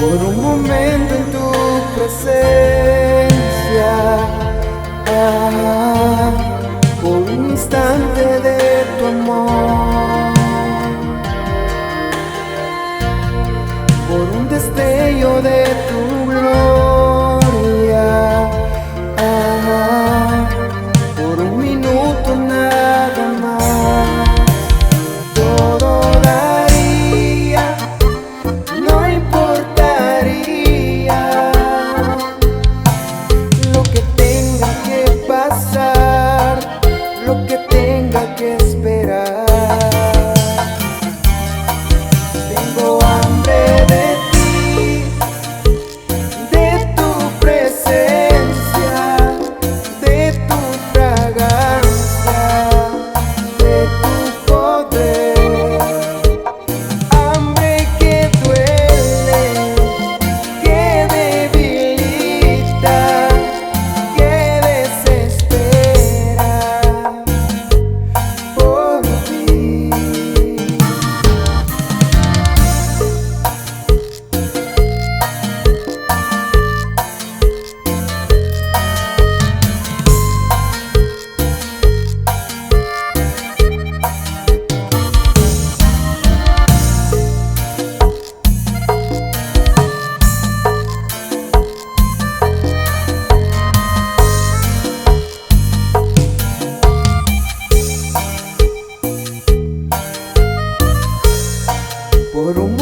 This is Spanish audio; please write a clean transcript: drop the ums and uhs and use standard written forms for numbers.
por un momento en tu presencia, por un instante de tu amor, por un destello de tu gloria, por un minuto nada más. Todo daría, no importaría lo que tenga que pasar, lo que tenga que esperar. Tengo hambre de ti, de tu presencia, de tu fragancia, de tu poder. Hambre que duele, que debilita, que desespera por ti. Por un